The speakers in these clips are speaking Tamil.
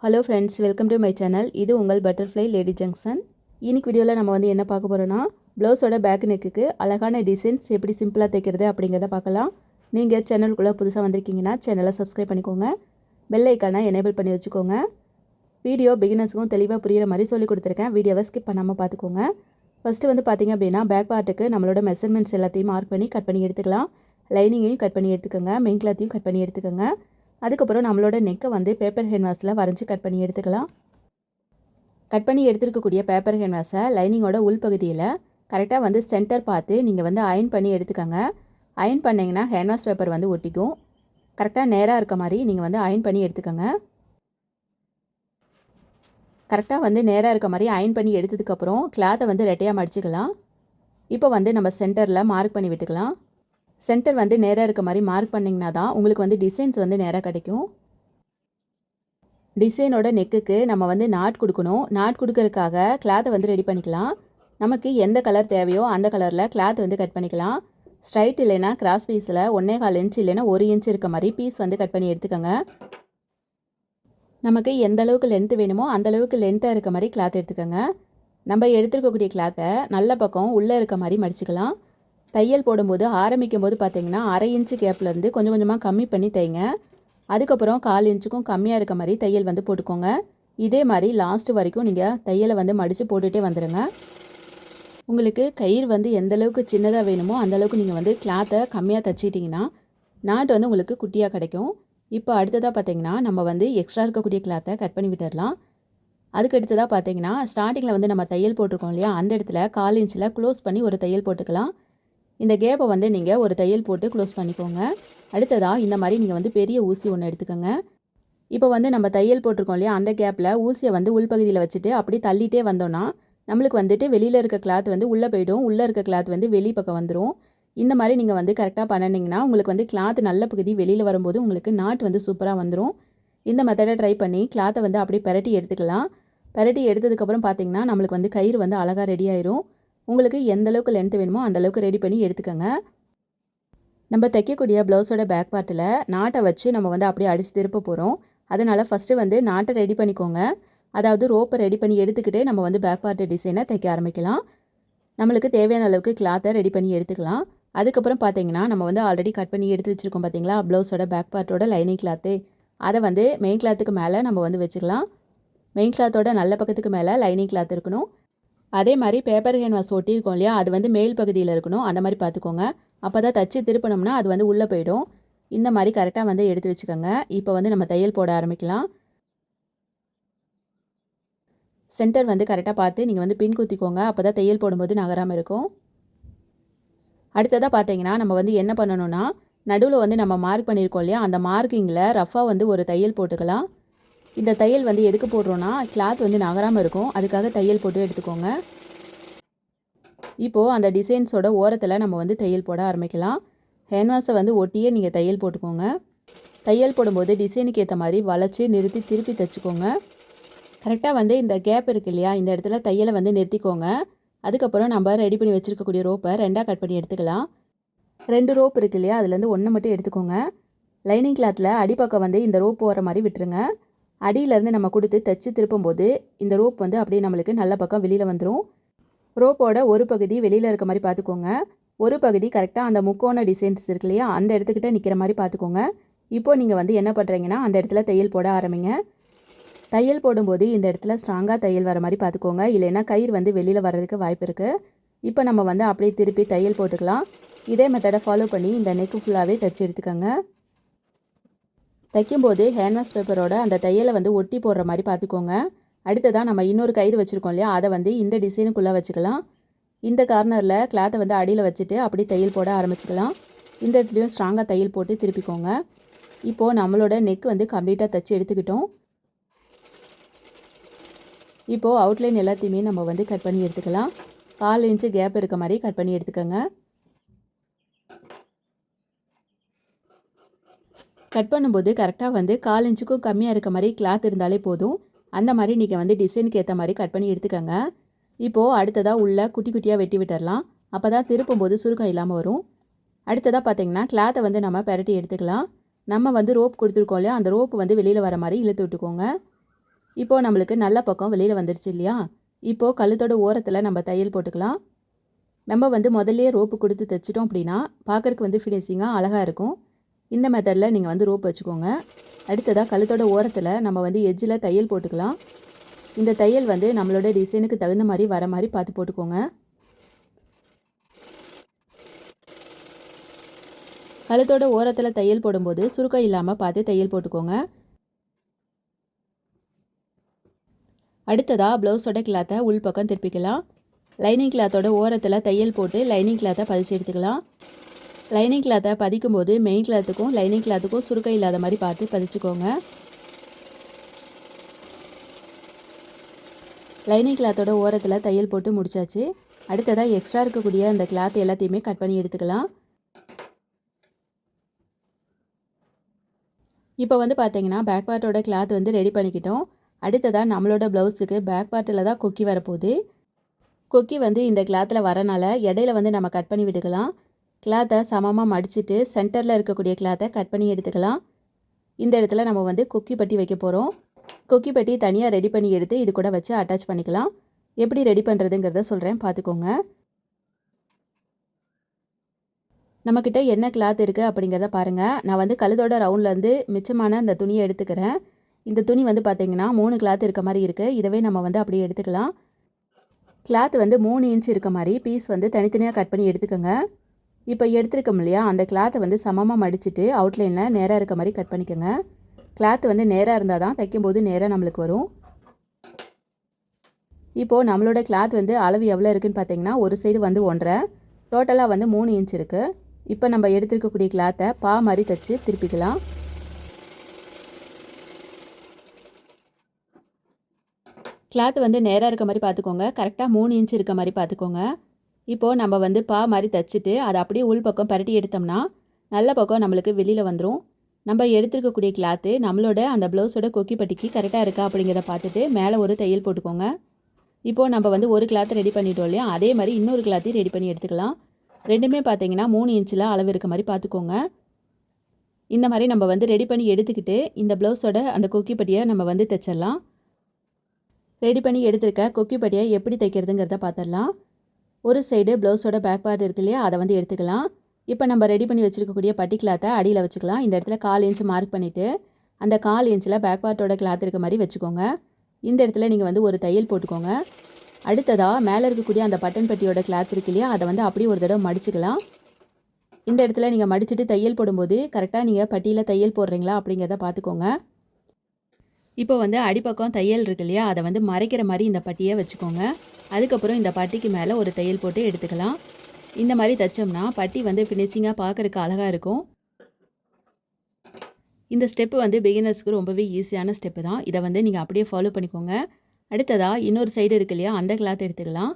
Hello friends, welcome to my channel. இது உங்கள் பட்டர்ஃப்ளை லேடி ஜங்ஷன். இன்னைக்கு வீடியோவில் நம்ம வந்து என்ன பார்க்க போகிறோன்னா, ப்ளவுஸோட பேக் நெக்குக்கு அழகான டிசைன்ஸ் எப்படி சிம்பிளாக தைக்கிறது அப்படிங்கிறத பார்க்கலாம். நீங்கள் சேனலுக்குள்ளே புதுசாக வந்திருக்கீங்கன்னா சேனலை சப்ஸ்கிரைப் பண்ணிக்கோங்க, பெல் ஐக்கானை எனேபிள் பண்ணி வச்சுக்கோங்க. வீடியோ பிகினர்ஸுக்கும் தெளிவாக புரிகிற மாதிரி சொல்லி கொடுத்துருக்கேன். வீடியோவை ஸ்கிப் பண்ணாமல் பார்த்துக்கோங்க. ஃபஸ்ட்டு வந்து பார்த்திங்க அப்படின்னா, பேக் பார்ட்டுக்கு நம்மளோட மெஷர்மெண்ட்ஸ் எல்லாத்தையும் மார்க் பண்ணி கட் பண்ணி எடுத்துக்கலாம். லைனிங்கையும் கட் பண்ணி எடுத்துக்கோங்க, மெயின் கிளாத்தையும் கட் பண்ணி எடுத்துக்கோங்க. அதுக்கப்புறம் நம்மளோட நெக்கை வந்து பேப்பர் ஹேண்ட்வாஸில் வரைஞ்சி கட் பண்ணி எடுத்துக்கலாம். கட் பண்ணி எடுத்துருக்கக்கூடிய பேப்பர் ஹேண்ட்வாஸை லைனிங்கோட உள்பகுதியில் கரெக்டாக வந்து சென்டர் பார்த்து நீங்கள் வந்து அயன் பண்ணி எடுத்துக்கோங்க. அயன் பண்ணிங்கன்னா ஹேண்ட்வாஷ் பேப்பர் வந்து ஒட்டிக்கும். கரெக்டாக நேராக இருக்க மாதிரி நீங்கள் வந்து அயன் பண்ணி எடுத்துக்கோங்க. கரெக்டாக வந்து நேராக இருக்க மாதிரி அயன் பண்ணி எடுத்ததுக்கப்புறம் கிளாத்தை வந்து ரெட்டையாக மடிச்சுக்கலாம். இப்போ வந்து நம்ம சென்டரில் மார்க் பண்ணி விட்டுக்கலாம். சென்டர் வந்து நேராக இருக்க மாதிரி மார்க் பண்ணிங்கன்னா தான் உங்களுக்கு வந்து டிசைன்ஸ் வந்து நேராக கிடைக்கும். டிசைனோட நெக்குக்கு நம்ம வந்து நாட் கொடுக்கணும். நாட் கொடுக்கறதுக்காக கிளாத்தை வந்து ரெடி பண்ணிக்கலாம். நமக்கு எந்த கலர் தேவையோ அந்த கலரில் கிளாத் வந்து கட் பண்ணிக்கலாம். ஸ்ட்ரைட் இல்லைன்னா கிராஸ் பீஸில் 1.25 இன்ச் இல்லைன்னா 1 இன்ச் இருக்க மாதிரி பீஸ் வந்து கட் பண்ணி எடுத்துக்கோங்க. நமக்கு எந்த அளவுக்கு லென்த்து வேணுமோ அந்தளவுக்கு லென்த்தாக இருக்க மாதிரி கிளாத் எடுத்துக்கோங்க. நம்ம எடுத்துருக்கக்கூடிய கிளாத்தை நல்ல பக்கம் உள்ளே இருக்க மாதிரி மடிச்சுக்கலாம். தையல் போடும்போது ஆரம்பிக்கும் போது பார்த்தீங்கன்னா 1/2 இன்ச்சு கேப்லேருந்து கொஞ்சம் கொஞ்சமாக கம்மி பண்ணி தைங்க. அதுக்கப்புறம் 1/4 இன்ச்சுக்கும் கம்மியாக இருக்க மாதிரி தையல் வந்து போட்டுக்கோங்க. இதே மாதிரி லாஸ்ட்டு வரைக்கும் நீங்கள் தையலை வந்து மடித்து போட்டுகிட்டே வந்துடுங்க. உங்களுக்கு கயிறு வந்து எந்தளவுக்கு சின்னதாக வேணுமோ அந்தளவுக்கு நீங்கள் வந்து கிளாத்தை கம்மியாக தைச்சிட்டிங்கன்னா நாட்டு வந்து உங்களுக்கு குட்டியாக கிடைக்கும். இப்போ அடுத்ததாக பார்த்தீங்கன்னா நம்ம வந்து எக்ஸ்ட்ரா இருக்கக்கூடிய கிளாத்தை கட் பண்ணி விட்டுடலாம். அதுக்கு அடுத்ததாக பார்த்தீங்கன்னா ஸ்டார்டிங்கில் வந்து நம்ம தையல் போட்டிருக்கோம் இல்லையா, அந்த இடத்துல 1/4 இன்ச்சில் க்ளோஸ் பண்ணி ஒரு தையல் போட்டுக்கலாம். இந்த கேப்பை வந்து நீங்கள் ஒரு தையல் போட்டு க்ளோஸ் பண்ணிக்கோங்க. அடுத்ததாக இந்த மாதிரி நீங்கள் வந்து பெரிய ஊசி ஒன்று எடுத்துக்கோங்க. இப்போ வந்து நம்ம தையல் போட்டிருக்கோம் இல்லையா, அந்த கேப்பில் ஊசியை வந்து உள்பகுதியில் வச்சுட்டு அப்படி தள்ளிட்டே வந்தோன்னா நம்மளுக்கு வந்துட்டு வெளியில் இருக்க கிளாத் வந்து உள்ளே போய்டும், உள்ளே இருக்க கிளாத் வந்து வெளி பக்கம் வந்துடும். இந்த மாதிரி நீங்கள் வந்து கரெக்டாக பண்ணிங்கன்னா உங்களுக்கு வந்து கிளாத் நல்ல பகுதி வெளியில் வரும்போது உங்களுக்கு நாட் வந்து சூப்பராக வந்துடும். இந்த மெத்தடை ட்ரை பண்ணி கிளாத்தை வந்து அப்படியே பெரட்டி எடுத்துக்கலாம். பெரட்டி எடுத்ததுக்கப்புறம் பார்த்திங்கன்னா நம்மளுக்கு வந்து கயிறு வந்து அழகாக ரெடி ஆயிரும். உங்களுக்கு எந்த அளவுக்கு லென்த் வேணுமோ அந்தளவுக்கு ரெடி பண்ணி எடுத்துக்கோங்க. நம்ம தைக்கக்கூடிய ப்ளவுஸோட பேக் பார்ட்டில் நாட்டை வச்சு நம்ம வந்து அப்படியே அடித்து திருப்ப போகிறோம். அதனால் ஃபஸ்ட்டு வந்து நாட்டை ரெடி பண்ணிக்கோங்க. அதாவது ரோப்பை ரெடி பண்ணி எடுத்துக்கிட்டு நம்ம வந்து பேக் பார்ட்டு டிசைனை தைக்க ஆரம்பிக்கலாம். நம்மளுக்கு தேவையான அளவுக்கு கிளாத்தை ரெடி பண்ணி எடுத்துக்கலாம். அதுக்கப்புறம் பார்த்தீங்கன்னா நம்ம வந்து ஆல்ரெடி கட் பண்ணி எடுத்து வச்சுருக்கோம் பார்த்தீங்களா, ப்ளவுஸோட பேக் பார்ட்டோட லைனிங் கிளாத்து, அதை வந்து மெயின் கிளாத்துக்கு மேலே நம்ம வந்து வச்சுக்கலாம். மெயின் கிளாத்தோட நல்ல பக்கத்துக்கு மேலே லைனிங் கிளாத் இருக்கணும். அதே மாதிரி பேப்பர் கேன்வாஸ் ஒட்டியிருக்கோம் இல்லையா, அது வந்து மேல் பகுதியில் இருக்கணும். அந்த மாதிரி பார்த்துக்கோங்க. அப்போ தான் தச்சு திருப்பினோம்னா அது வந்து உள்ளே போயிடும். இந்த மாதிரி கரெக்டாக வந்து எடுத்து வச்சுக்கோங்க. இப்போ வந்து நம்ம தையல் போட ஆரம்பிக்கலாம். சென்டர் வந்து கரெக்டாக பார்த்து நீங்கள் வந்து பின் குத்திக்கோங்க. அப்போ தான் தையல் போடும்போது நகராமல் இருக்கும். அடுத்ததாக பார்த்தீங்கன்னா நம்ம வந்து என்ன பண்ணணும்னா, நடுவில் வந்து நம்ம மார்க் பண்ணியிருக்கோம் இல்லையா, அந்த மார்க்கிங்கில் ரஃபாக வந்து ஒரு தையல் போட்டுக்கலாம். இந்த தையல் வந்து எதுக்கு போடுறோன்னா கிளாத் வந்து நகராமல் இருக்கும், அதுக்காக தையல் போட்டு எடுத்துக்கோங்க. இப்போது அந்த டிசைன்ஸோட ஓரத்தில் நம்ம வந்து தையல் போட ஆரம்பிக்கலாம். ஹேண்ட்வாஷை வந்து ஒட்டியே நீங்கள் தையல் போட்டுக்கோங்க. தையல் போடும்போது டிசைனுக்கு ஏற்ற மாதிரி வளைச்சி நிறுத்தி திருப்பி தைச்சிக்கோங்க. கரெக்டாக வந்து இந்த கேப் இருக்குது இல்லையா, இந்த இடத்துல தையலை வந்து நிறுத்திக்கோங்க. அதுக்கப்புறம் நம்ம ரெடி பண்ணி வச்சுருக்கக்கூடிய ரோப்பை 2ஆக கட் பண்ணி எடுத்துக்கலாம். 2 ரோப் இருக்குது இல்லையா, அதுலேருந்து 1 மட்டும் எடுத்துக்கோங்க. லைனிங் கிளாத்தில் அடிப்பக்கம் வந்து இந்த ரோப் போகிற மாதிரி விட்டுருங்க. அடியிலேருந்து நம்ம கொடுத்து தைச்சி திருப்பும்போது இந்த ரோப் வந்து அப்படியே நம்மளுக்கு நல்ல பக்கம் வெளியில் வந்துடும். ரோப்போட ஒரு பகுதி வெளியில் இருக்க மாதிரி பார்த்துக்கோங்க. ஒரு பகுதி கரெக்டாக அந்த முக்கோண டிசைன்ஸ் இருக்கு இல்லையா, அந்த இடத்துக்கிட்ட நிற்கிற மாதிரி பார்த்துக்கோங்க. இப்போது நீங்கள் வந்து என்ன பண்ணுறீங்கன்னா அந்த இடத்துல தையல் போட ஆரம்பிங்க. தையல் போடும்போது இந்த இடத்துல ஸ்ட்ராங்காக தையல் வர மாதிரி பார்த்துக்கோங்க, இல்லைன்னா கயிறு வந்து வெளியில் வர்றதுக்கு வாய்ப்பு இருக்குது. இப்போ நம்ம வந்து அப்படியே திருப்பி தையல் போட்டுக்கலாம். இதே மெத்தடை ஃபாலோ பண்ணி இந்த நெக்கு ஃபுல்லாகவே தைச்சி எடுத்துக்கோங்க. தைக்கும்போது ஹேண்ட்வாஷ் பேப்பரோட அந்த தையலை வந்து ஒட்டி போடுற மாதிரி பார்த்துக்கோங்க. அடுத்ததாக நம்ம இன்னொரு கயிறு வச்சுருக்கோம் இல்லையா, அதை வந்து இந்த டிசைனுக்குள்ளே வச்சுக்கலாம். இந்த கார்னரில் கிளாத்தை வந்து அடியில் வச்சுட்டு அப்படி தையல் போட ஆரம்பிச்சுக்கலாம். இந்த இடத்துலையும் ஸ்ட்ராங்காக தையல் போட்டு திருப்பிக்கோங்க. இப்போது நம்மளோட நெக் வந்து கம்ப்ளீட்டாக தைச்சி எடுத்துக்கிட்டோம். இப்போது அவுட்லைன் எல்லாத்தையுமே நம்ம வந்து கட் பண்ணி எடுத்துக்கலாம். 1/4 இன்ச்சு கேப் இருக்க மாதிரி கட் பண்ணி எடுத்துக்கோங்க. கட் பண்ணும்போது கரெக்டாக வந்து 1/4 இன்ச்சுக்கும் கம்மியாக இருக்க மாதிரி கிளாத் இருந்தாலே போதும். அந்த மாதிரி நீங்கள் வந்து டிசைனுக்கு ஏற்ற மாதிரி கட் பண்ணி எடுத்துக்கோங்க. இப்போது அடுத்ததாக உள்ள குட்டி குட்டியாக வெட்டி விட்டுடலாம். அப்போ தான் திருப்பும்போது சுருக்கம் இல்லாமல் வரும். அடுத்ததாக பார்த்தீங்கன்னா கிளாத்தை வந்து நம்ம பெரட்டி எடுத்துக்கலாம். நம்ம வந்து ரோப் கொடுத்துருக்கோம் இல்லையா, அந்த ரோப்பு வந்து வெளியில் வர மாதிரி இழுத்து விட்டுக்கோங்க. இப்போது நம்மளுக்கு நல்ல பக்கம் வெளியில் வந்துருச்சு இல்லையா? இப்போது கழுத்தோட ஓரத்தில் நம்ம தையல் போட்டுக்கலாம். நம்ம வந்து முதல்லயே ரோப்பு கொடுத்து தைச்சிட்டோம் அப்படின்னா பார்க்குறக்கு வந்து ஃபினிஷிங்காக அழகாக இருக்கும். இந்த மெத்தடில் நீங்கள் வந்து ரோப் வச்சுக்கோங்க. அடுத்ததாக கழுத்தோட ஓரத்தில் நம்ம வந்து எட்ஜில் தையல் போட்டுக்கலாம். இந்த தையல் வந்து நம்மளோட டிசைனுக்கு தகுந்த மாதிரி வர மாதிரி பார்த்து போட்டுக்கோங்க. கழுத்தோட ஓரத்தில் தையல் போடும்போது சுருக்கம் இல்லாமல் பார்த்து தையல் போட்டுக்கோங்க. அடுத்ததாக ப்ளவுஸோட கிளாத்தை உள் பக்கம் திருப்பிக்கலாம். லைனிங் கிளாத்தோட ஓரத்தில் தையல் போட்டு லைனிங் கிளாத்தை பதிச்சு எடுத்துக்கலாம். லைனிங் கிளாத்தை பதிக்கும் போது மெயின் கிளாத்துக்கும் லைனிங் கிளாத்துக்கும் சுருக்கம் இல்லாத மாதிரி பார்த்து பதிச்சுக்கோங்க. லைனிங் கிளாத்தோட ஓரத்தில் தையல் போட்டு முடிச்சாச்சு. அடுத்ததாக எக்ஸ்ட்ரா இருக்கக்கூடிய அந்த கிளாத் எல்லாத்தையுமே கட் பண்ணி எடுத்துக்கலாம். இப்போ வந்து பார்த்தீங்கன்னா பேக் பார்ட்டோட கிளாத் வந்து ரெடி பண்ணிக்கிட்டோம். அடுத்ததாக நம்மளோட ப்ளவுஸுக்கு பேக் பார்ட்டில் தான் கொக்கி வரப்போகுது. கொக்கி வந்து இந்த கிளாத்தில் வரனால இடையில வந்து நம்ம கட் பண்ணி விட்டுக்கலாம். கிளாத்தை சமமாக மடிச்சுட்டு சென்டரில் இருக்கக்கூடிய கிளாத்தை கட் பண்ணி எடுத்துக்கலாம். இந்த இடத்துல நம்ம வந்து கொக்கி பட்டி வைக்க போகிறோம். கொக்கி பட்டி தனியாக ரெடி பண்ணி எடுத்து இது கூட வச்சு அட்டாச் பண்ணிக்கலாம். எப்படி ரெடி பண்ணுறதுங்கிறத சொல்கிறேன், பார்த்துக்கோங்க. நம்மக்கிட்ட என்ன கிளாத் இருக்குது அப்படிங்கிறத பாருங்கள். நான் வந்து கழுத்தோட ரவுண்ட்லேருந்து மிச்சமான இந்த துணியை எடுத்துக்கிறேன். இந்த துணி வந்து பார்த்திங்கன்னா 3 கிளாத் இருக்க மாதிரி இருக்குது. இதவே நம்ம வந்து அப்படியே எடுத்துக்கலாம். கிளாத் வந்து 3 இன்ச் இருக்க மாதிரி பீஸ் வந்து தனித்தனியாக கட் பண்ணி எடுத்துக்கோங்க. இப்போ எடுத்துருக்கோம் இல்லையா, அந்த கிளாத்தை வந்து சமமாக மடிச்சுட்டு அவுட்லைனில் நேராக இருக்க மாதிரி கட் பண்ணிக்கோங்க. கிளாத் வந்து நேராக இருந்தால் தான் தைக்கும்போது நேராக நம்மளுக்கு வரும். இப்போது நம்மளோட கிளாத் வந்து அளவு எவ்வளோ இருக்குதுன்னு பார்த்தீங்கன்னா ஒரு சைடு வந்து 1.5, டோட்டலாக வந்து 3 இன்ச் இருக்குது. இப்போ நம்ம எடுத்துருக்கக்கூடிய கிளாத்தை பா மாதிரி தைச்சி திருப்பிக்கலாம். கிளாத் வந்து நேராக இருக்க மாதிரி பார்த்துக்கோங்க. கரெக்டாக 3 இன்ச் இருக்க மாதிரி பார்த்துக்கோங்க. இப்போது நம்ம வந்து பா மாதிரி தைச்சிட்டு அதை அப்படியே உள் பக்கம் பரட்டி எடுத்தோம்னா நல்ல பக்கம் நம்மளுக்கு வெளியில் வந்துடும். நம்ம எடுத்துருக்கக்கூடிய கிளாத்து நம்மளோட அந்த ப்ளவுஸோட கொக்கி பட்டிக்கு கரெக்டாக இருக்கா அப்படிங்கிறத பார்த்துட்டு மேலே ஒரு தையல் போட்டுக்கோங்க. இப்போது நம்ம வந்து ஒரு கிளாத்தை ரெடி பண்ணிட்டோம் இல்லையா, அதே மாதிரி இன்னொரு கிளாத்தையும் ரெடி பண்ணி எடுத்துக்கலாம். ரெண்டுமே பார்த்தீங்கன்னா 3 இன்ச்சில் அளவு இருக்க மாதிரி பார்த்துக்கோங்க. இந்த மாதிரி நம்ம வந்து ரெடி பண்ணி எடுத்துக்கிட்டு இந்த ப்ளவுஸோட அந்த கொக்கி பட்டியை நம்ம வந்து தைச்சிடலாம். ரெடி பண்ணி எடுத்துருக்க கொக்கி பட்டியை எப்படி தைக்கிறதுங்கிறத பார்த்துடலாம். ஒரு சைடு ப்ளவுஸோட பேக் பார்ட் இருக்கு இல்லையா, அதை வந்து எடுத்துக்கலாம். இப்போ நம்ம ரெடி பண்ணி வச்சுருக்கக்கூடிய பட்டி கிளாத்தை அடியில் வச்சுக்கலாம். இந்த இடத்துல 1/4 இன்ச் மார்க் பண்ணிவிட்டு அந்த 1/4 இன்ச்சில் பேக் பார்ட்டோட கிளாத் இருக்க மாதிரி வச்சுக்கோங்க. இந்த இடத்துல நீங்கள் வந்து ஒரு தையல் போட்டுக்கோங்க. அடுத்ததாக மேலே இருக்கக்கூடிய அந்த பட்டன் பட்டியோட கிளாத் இருக்கு இல்லையா, அதை வந்து அப்படியே ஒரு தடவை மடிச்சுக்கலாம். இந்த இடத்துல நீங்கள் மடிச்சுட்டு தையல் போடும்போது கரெக்டாக நீங்கள் பட்டியில் தையல் போடுறீங்களா அப்படிங்கிறத பார்த்துக்கோங்க. இப்போ வந்து அடிப்பக்கம் தையல் இருக்கு இல்லையா, அதை வந்து மறைக்கிற மாதிரி இந்த பட்டியை வச்சுக்கோங்க. அதுக்கப்புறம் இந்த பட்டிக்கு மேலே ஒரு தையல் போட்டு எடுத்துக்கலாம். இந்த மாதிரி தைச்சோம்னா பட்டி வந்து ஃபினிஷிங்காக பார்க்குறதுக்கு அழகாக இருக்கும். இந்த ஸ்டெப்பு வந்து பிகினர்ஸ்க்கு ரொம்பவே ஈஸியான ஸ்டெப்பு தான். இதை வந்து நீங்கள் அப்படியே ஃபாலோ பண்ணிக்கோங்க. அடுத்ததாக இன்னொரு சைடு இருக்கு இல்லையா, அந்த கிளாத் எடுத்துக்கலாம்.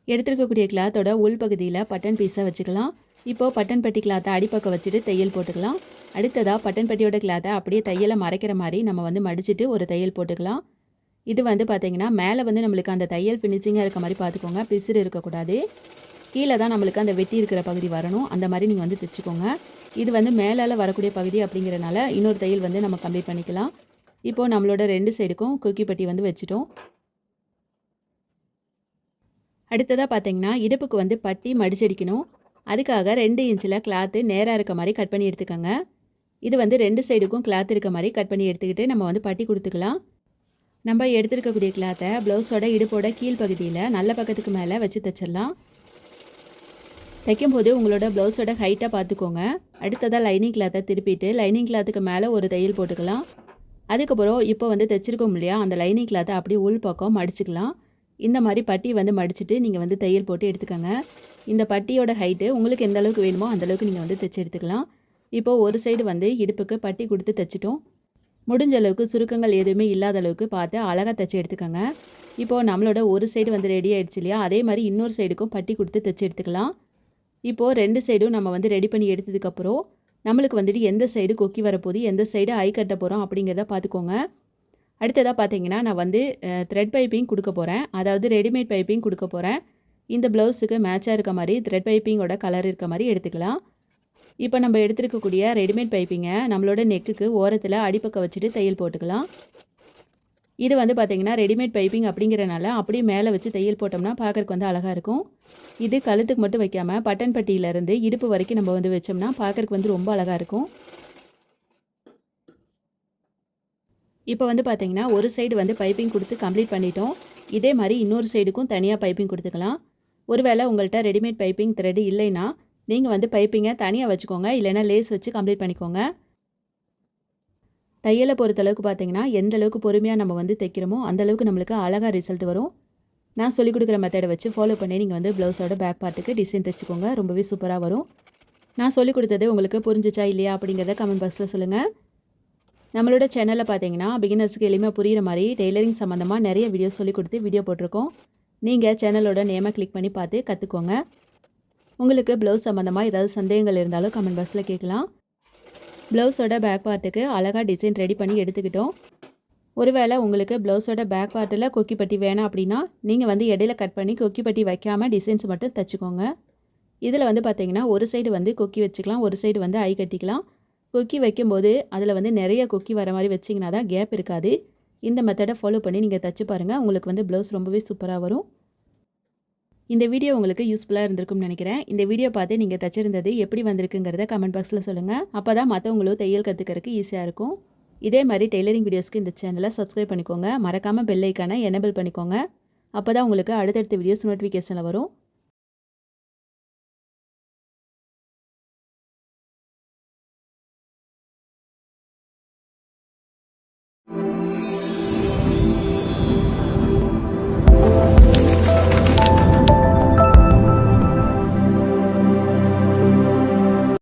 எடுத்துருக்கக்கூடிய கிளாத்தோட உள் பகுதியில் பட்டன் பீஸை வச்சுக்கலாம். இப்போது பட்டன் பட்டி கிளாத்தை அடிப்பக்கம் வச்சுட்டு தையல் போட்டுக்கலாம். அடுத்ததாக பட்டன் பட்டியோட கிளாத்தை அப்படியே தையலை மறைக்கிற மாதிரி நம்ம வந்து மடிச்சுட்டு ஒரு தையல் போட்டுக்கலாம். இது வந்து பார்த்திங்கன்னா மேலே வந்து நம்மளுக்கு அந்த தையல் ஃபினிஷிங்காக இருக்க மாதிரி பார்த்துக்கோங்க. பிசுறு இருக்கக்கூடாது. கீழே தான் நம்மளுக்கு அந்த வெட்டி இருக்கிற பகுதி வரணும். அந்த மாதிரி நீங்கள் வந்து தைச்சிக்கோங்க. இது வந்து மேலால் வரக்கூடிய பகுதி அப்படிங்கிறனால இன்னொரு தையல் வந்து நம்ம கம்ப்ளீட் பண்ணிக்கலாம். இப்போது நம்மளோட 2 சைடுக்கும் கொக்கி பட்டி வந்து வச்சுட்டோம். அடுத்ததாக பார்த்திங்கன்னா இடுப்புக்கு வந்து பட்டி மடிச்சடிக்கணும். அதுக்காக 2 இன்ச்சில் கிளாத்து நேராக இருக்க மாதிரி கட் பண்ணி எடுத்துக்கோங்க. இது வந்து 2 சைடுக்கும் கிளாத் இருக்க மாதிரி கட் பண்ணி எடுத்துக்கிட்டு நம்ம வந்து பட்டி கொடுத்துக்கலாம். நம்ம எடுத்துருக்கக்கூடிய கிளாத்தை ப்ளவுஸோட இடுப்போட கீழ் பகுதியில் நல்ல பக்கத்துக்கு மேலே வச்சு தைச்சிடலாம். தைக்கும்போது உங்களோட ப்ளவுஸோட ஹைட்டாக பார்த்துக்கோங்க. அடுத்ததாக லைனிங் கிளாத்தை திருப்பிட்டு லைனிங் கிளாத்துக்கு மேலே ஒரு தையல் போட்டுக்கலாம். அதுக்கப்புறம் இப்போ வந்து தைச்சிருக்கோம் இல்லையா, அந்த லைனிங் கிளாத்தை அப்படியே உள் பக்கம் மடிச்சுக்கலாம். இந்த மாதிரி பட்டி வந்து மடிச்சுட்டு நீங்கள் வந்து தையல் போட்டு எடுத்துக்கோங்க. இந்த பட்டியோட ஹைட்டு உங்களுக்கு எந்த அளவுக்கு வேணுமோ அந்தளவுக்கு நீங்கள் வந்து தைச்சி எடுத்துக்கலாம். இப்போது ஒரு சைடு வந்து இடுப்புக்கு பட்டி கொடுத்து தைச்சிட்டோம். முடிஞ்ச அளவுக்கு சுருக்கங்கள் எதுவுமே இல்லாத அளவுக்கு பார்த்து அழகாக தைச்சி எடுத்துக்கோங்க. இப்போது நம்மளோட ஒரு சைடு வந்து ரெடி ஆகிடுச்சு இல்லையா, அதே மாதிரி இன்னொரு சைடுக்கும் பட்டி கொடுத்து தைச்சி எடுத்துக்கலாம். இப்போது 2 சைடும் நம்ம வந்து ரெடி பண்ணி எடுத்ததுக்கப்புறம் நம்மளுக்கு வந்துட்டு எந்த சைடு கொக்கி வரப்போகுது, எந்த சைடு ஐ கட்ட போகிறோம் அப்படிங்கிறத பார்த்துக்கோங்க. அடுத்ததாக பார்த்தீங்கன்னா நான் வந்து த்ரெட் பைப்பிங் கொடுக்க போகிறேன். அதாவது ரெடிமேட் பைப்பிங் கொடுக்க போகிறேன். இந்த ப்ளவுஸுக்கு மேட்சாக இருக்க மாதிரி த்ரெட் பைப்பிங்கோட கலர் இருக்க மாதிரி எடுத்துக்கலாம். இப்போ நம்ம எடுத்துருக்கக்கூடிய ரெடிமேட் பைப்பிங்கை நம்மளோட நெக்குக்கு ஓரத்தில் அடிப்பக்கம் வச்சுட்டு தையல் போட்டுக்கலாம். இது வந்து பார்த்தீங்கன்னா ரெடிமேட் பைப்பிங் அப்படிங்கிறனால அப்படியே மேலே வச்சு தையல் போட்டோம்னா பார்க்கறக்கு வந்து அழகாக இருக்கும். இது கழுத்துக்கு மட்டும் வைக்காமல் பட்டன் பட்டியிலேருந்து இடுப்பு வரைக்கும் நம்ம வந்து வச்சோம்னா பார்க்கறக்கு வந்து ரொம்ப அழகாக இருக்கும். இப்போ வந்து பார்த்தீங்கன்னா ஒரு சைடு வந்து பைப்பிங் கொடுத்து கம்ப்ளீட் பண்ணிட்டோம். இதே மாதிரி இன்னொரு சைடுக்கும் தனியாக பைப்பிங் கொடுத்துக்கலாம். ஒருவேளை உங்கள்கிட்ட ரெடிமேட் பைப்பிங் த்ரெட் இல்லைன்னா நீங்கள் வந்து பைப்பிங்கை தனியாக வச்சுக்கோங்க, இல்லைன்னா லேஸ் வச்சு கம்ப்ளீட் பண்ணிக்கோங்க. தையலை பொறுத்தளவுக்கு பார்த்தீங்கன்னா எந்த அளவுக்கு பொறுமையாக நம்ம வந்து தைக்கிறோமோ அந்தளவுக்கு நம்மளுக்கு அழகாக ரிசல்ட் வரும். நான் சொல்லிக் கொடுக்குற மெத்தடை வச்சு ஃபாலோ பண்ணி நீங்கள் வந்து ப்ளவுஸோட பேக் பார்ட்டுக்கு டிசைன் தைச்சிக்கோங்க, ரொம்பவே சூப்பராக வரும். நான் சொல்லிக் கொடுத்தது உங்களுக்கு புரிஞ்சிச்சா இல்லையா அப்படிங்கிறத கமெண்ட் பாக்ஸில் சொல்லுங்கள். நம்மளோட சேனலில் பார்த்தீங்கன்னா பிகினர்ஸுக்கு எளிமையாக புரிகிற மாதிரி டெய்லரிங் சம்மந்தமாக நிறைய வீடியோஸ் சொல்லிக் கொடுத்து வீடியோ போட்டிருக்கோம். நீங்கள் சேனலோட நேமை கிளிக் பண்ணி பார்த்து கற்றுக்கோங்க. உங்களுக்கு ப்ளவுஸ் சம்மந்தமாக ஏதாவது சந்தேகங்கள் இருந்தாலும் கமெண்ட் பாக்ஸில் கேட்கலாம். ப்ளவுஸோட பேக் பார்ட்டுக்கு அழகாக டிசைன் ரெடி பண்ணி எடுத்துக்கிட்டோம். ஒருவேளை உங்களுக்கு ப்ளவுஸோட பேக் பார்ட்டில் கொக்கி பட்டி வேணாம் அப்படின்னா நீங்கள் வந்து இடையில கட் பண்ணி கொக்கி பட்டி வைக்காமல் டிசைன்ஸ் மட்டும் தைச்சிக்கோங்க. இதில் வந்து பார்த்தீங்கன்னா ஒரு சைடு வந்து கொக்கி வச்சுக்கலாம், ஒரு சைடு வந்து ஐ கட்டிக்கலாம். கொக்கி வைக்கும்போது அதில் வந்து நிறைய கொக்கி வர மாதிரி வச்சிங்கன்னா தான் கேப் இருக்காது. இந்த மெத்தடை ஃபாலோ பண்ணி நீங்கள் தைச்சி பாருங்கள், உங்களுக்கு வந்து ப்ளவுஸ் ரொம்பவே சூப்பராக வரும். இந்த வீடியோ உங்களுக்கு யூஸ்ஃபுல்லாக இருந்திருக்கும்னு நினைக்கிறேன். இந்த வீடியோ பார்த்து நீங்கள் தைச்சிருந்தது எப்படி வந்திருக்குங்கிறத கமெண்ட் பாக்ஸில் சொல்லுங்கள். அப்போ தான் மற்றவங்களும் தையல் கற்றுக்கிறதுக்கு ஈஸியாக இருக்கும். இதே மாதிரி டெய்லரிங் வீடியோஸ்க்கு இந்த சேனலை சப்ஸ்கிரைப் பண்ணிக்கோங்க, மறக்காமல் பெல் ஐக்கானை எனேபிள் பண்ணிக்கோங்க. அப்போ தான் உங்களுக்கு அடுத்தடுத்த வீடியோஸ் நோட்டிஃபிகேஷனில் வரும்.